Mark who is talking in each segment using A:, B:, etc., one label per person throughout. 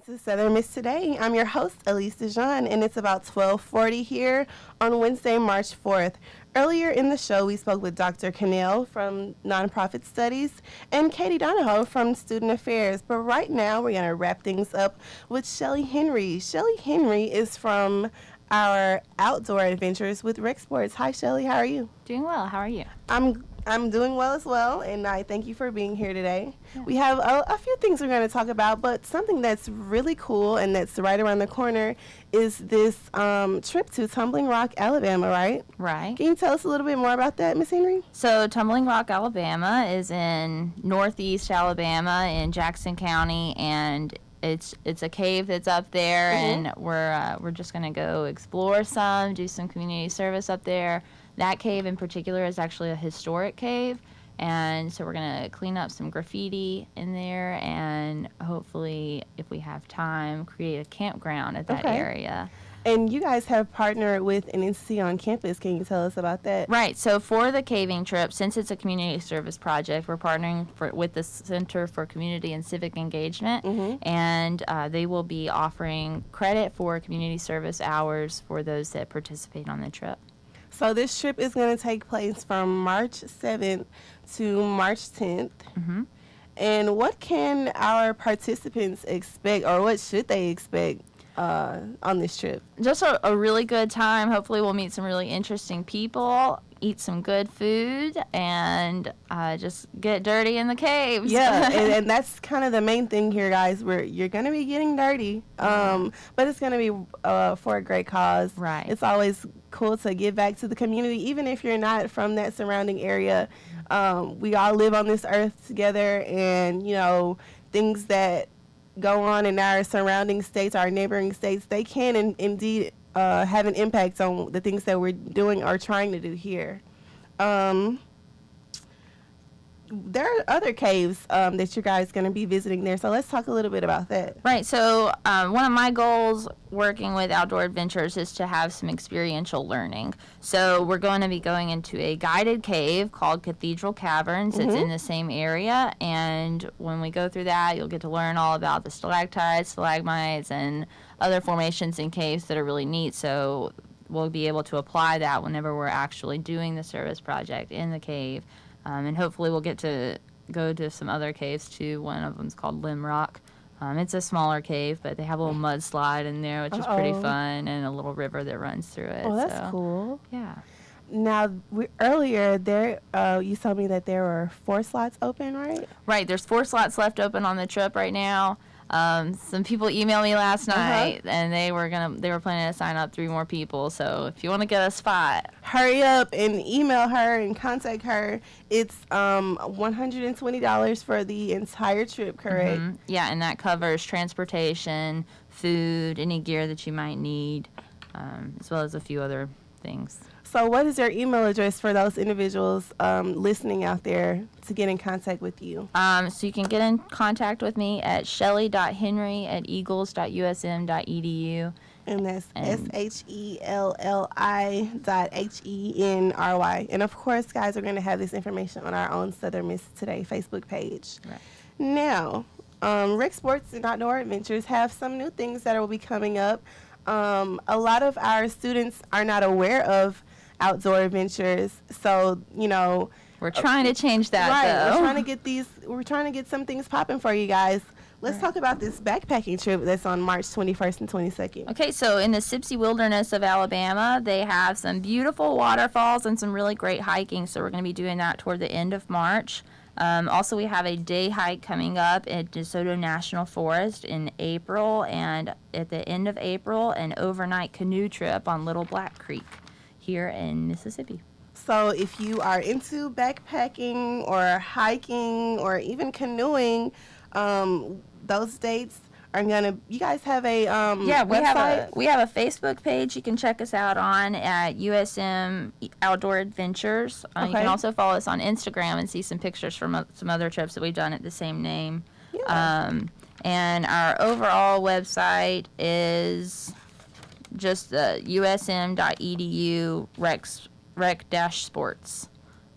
A: to Southern Miss Today. I'm your host, Elise DeJean, and it's about 12:40 here on Wednesday, March 4th. Earlier in the show, we spoke with Dr. Cannell from Nonprofit Studies and Katie Donahoe from Student Affairs. But right now, we're going to wrap things up with Shelli Henry. Shelli Henry is from our outdoor adventures with Rec Sports. Hi, Shelli. How are you?
B: Doing well. How are you?
A: I'm doing well as well, and I thank you for being here today.
B: Yeah.
A: We have a few things we're going to talk about, but something that's really cool and that's right around the corner is this trip to Tumbling Rock, Alabama, right?
B: Right.
A: Can you tell us a little bit more about that, Miss Henry?
B: So Tumbling Rock, Alabama is in northeast Alabama in Jackson County, and it's a cave that's up there,
A: Mm-hmm.
B: and we're just going to go explore some, do some community service up there. That cave in particular is actually a historic cave, and so we're going to clean up some graffiti in there and hopefully, if we have time, create a campground at that area.
A: And you guys have partnered with an entity on campus. Can you tell us about that?
B: Right. So for the caving trip, since it's a community service project, we're partnering with the Center for Community and Civic Engagement, and they will be offering credit for community service hours for those that participate on the trip.
A: So this trip is going to take place from March 7th to March 10th.
B: Mm-hmm.
A: And what can our participants expect, or what should they expect on this trip?
B: Just a really good time. Hopefully we'll meet some really interesting people, eat some good food, and just get dirty in the caves.
A: Yeah, and that's kind of the main thing here, guys. You're going to be getting dirty, but it's going to be for a great cause.
B: Right.
A: It's always cool to give back to the community, even if you're not from that surrounding area. We all live on this earth together, and, you know, things that go on in our surrounding states, our neighboring states, they can indeed have an impact on the things that we're doing or trying to do here. There are other caves that you guys are going to be visiting there, so let's talk a little bit about that.
B: Right. So one of my goals working with Outdoor Adventures is to have some experiential learning. So we're going to be going into a guided cave called Cathedral Caverns. It's in the same area, and when we go through that, you'll get to learn all about the stalactites, stalagmites, and other formations in caves that are really neat. So we'll be able to apply that whenever we're actually doing the service project in the cave. And hopefully we'll get to go to some other caves too. One of them's called Limb Rock. It's a smaller cave, but they have a little mudslide in there, which is pretty fun, and a little river that runs through it.
A: Oh, that's cool.
B: Yeah.
A: Now, earlier, you told me that there were 4 slots open, right?
B: Right. There's 4 slots left open on the trip right now. Some people emailed me last night, and they were planning to sign up 3 more people. So if you want to get a spot,
A: hurry up and email her and contact her. It's $120 for the entire trip, correct?
B: Mm-hmm. Yeah, and that covers transportation, food, any gear that you might need, as well as a few other things.
A: So what is your email address for those individuals listening out there to get in contact with you?
B: So you can get in contact with me at shelli.henry@eagles.usm.edu.
A: And that's SHELLI.HENRY. And of course, guys, we're going to have this information on our own Southern Miss Today Facebook page.
B: Right.
A: Now, Rec Sports and Outdoor Adventures have some new things that will be coming up. A lot of our students are not aware of outdoor adventures, so
B: we're trying to change that.
A: Right,
B: though.
A: we're trying to get some things popping for you guys. Let's talk about this backpacking trip that's on March 21st and 22nd.
B: Okay, so in the Sipsey Wilderness of Alabama, they have some beautiful waterfalls and some really great hiking, so we're going to be doing that toward the end of March. Also, we have a day hike coming up at DeSoto National Forest in April, and at the end of April, an overnight canoe trip on Little Black Creek here in Mississippi.
A: So if you are into backpacking or hiking or even canoeing, those dates are gonna. You guys have a website?
B: we have a Facebook page you can check us out on at USM Outdoor Adventures. You can also follow us on Instagram and see some pictures from some other trips that we've done at the same name.
A: Yeah.
B: And our overall website is just usm.edu rec-sports.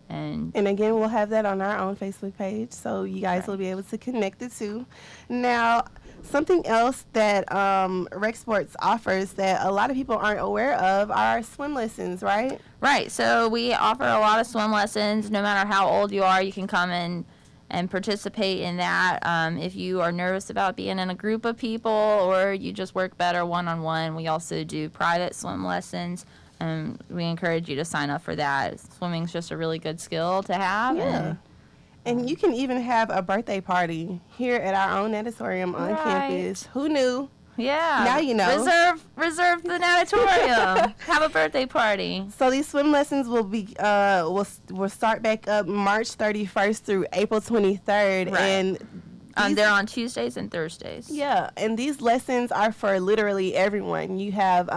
B: And
A: again, we'll have that on our own Facebook page, so you guys will be able to connect the two. Now, Something else that Rec Sports offers that a lot of people aren't aware of are swim lessons, right?
B: Right. So we offer a lot of swim lessons. No matter how old you are, you can come in and participate in that. If you are nervous about being in a group of people or you just work better one-on-one, we also do private swim lessons. And we encourage you to sign up for that. Swimming's just a really good skill to have.
A: Yeah. And you can even have a birthday party here at our own natatorium on campus. Who knew?
B: Yeah.
A: Now you know.
B: Reserve the natatorium. Have a birthday party.
A: So these swim lessons will be will start back up March 31st through April 23rd,
B: Right.
A: and
B: They're on Tuesdays and Thursdays.
A: yeah, and these lessons are for literally everyone. You have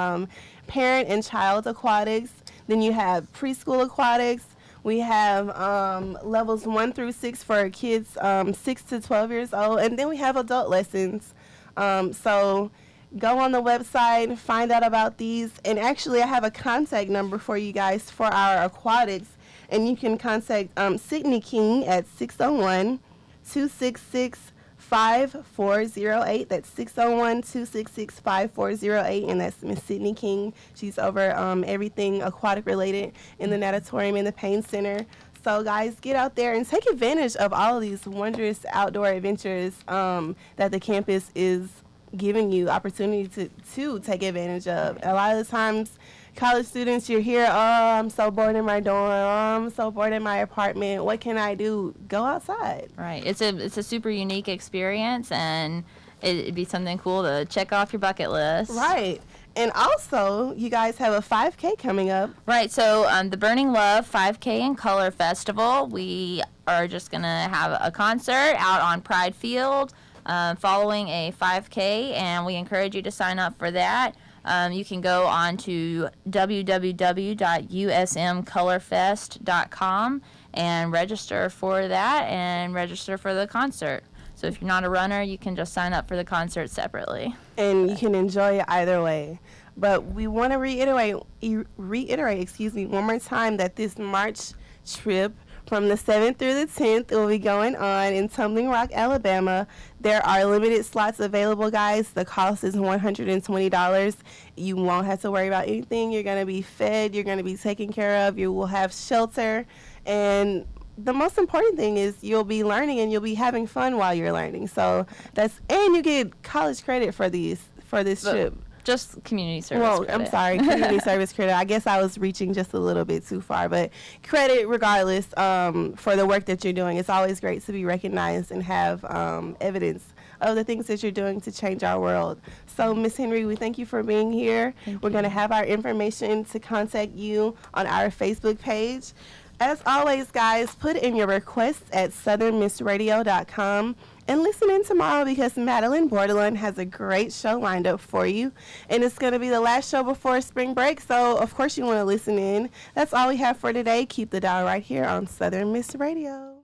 A: parent and child aquatics, then you have preschool aquatics. We have levels 1 through 6 for kids 6 to 12 years old, and then we have adult lessons. So go on the website, find out about these, and actually I have a contact number for you guys for our aquatics, and you can contact Sydney King at 601-266-5408. That's 601-266-5408, and that's Miss Sydney King. She's over everything aquatic related in the natatorium and the pain center. So guys, get out there and take advantage of all of these wondrous outdoor adventures that the campus is giving you opportunity to take advantage of. A lot of the times, college students, you're here, oh, I'm so bored in my dorm, oh, I'm so bored in my apartment, what can I do? Go outside.
B: Right. It's a super unique experience, and it'd be something cool to check off your bucket list.
A: Right. And also, you guys have a 5K coming up.
B: Right. So the Burning Love 5K and Color Festival, we are just going to have a concert out on Pride Field following a 5K, and we encourage you to sign up for that. You can go on to www.usmcolorfest.com and register for that and register for the concert. So if you're not a runner, you can just sign up for the concert separately.
A: And you can enjoy it either way. But we want to reiterate, one more time that this March trip from the 7th through the 10th will be going on in Tumbling Rock, Alabama. There are limited slots available, guys. The cost is $120. You won't have to worry about anything. You're going to be fed. You're going to be taken care of. You will have shelter. And the most important thing is you'll be learning and you'll be having fun while you're learning. So and you get college credit for this trip.
B: Just community service credit.
A: I'm sorry, community service credit. I guess I was reaching just a little bit too far, but credit regardless for the work that you're doing. It's always great to be recognized and have evidence of the things that you're doing to change our world. So, Miss Henry, we thank you for being here. We're going to have our information to contact you on our Facebook page. As always, guys, put in your requests at southernmissradio.com and listen in tomorrow because Madeline Bordelon has a great show lined up for you. And it's going to be the last show before spring break, so of course you want to listen in. That's all we have for today. Keep the dial right here on Southern Miss Radio.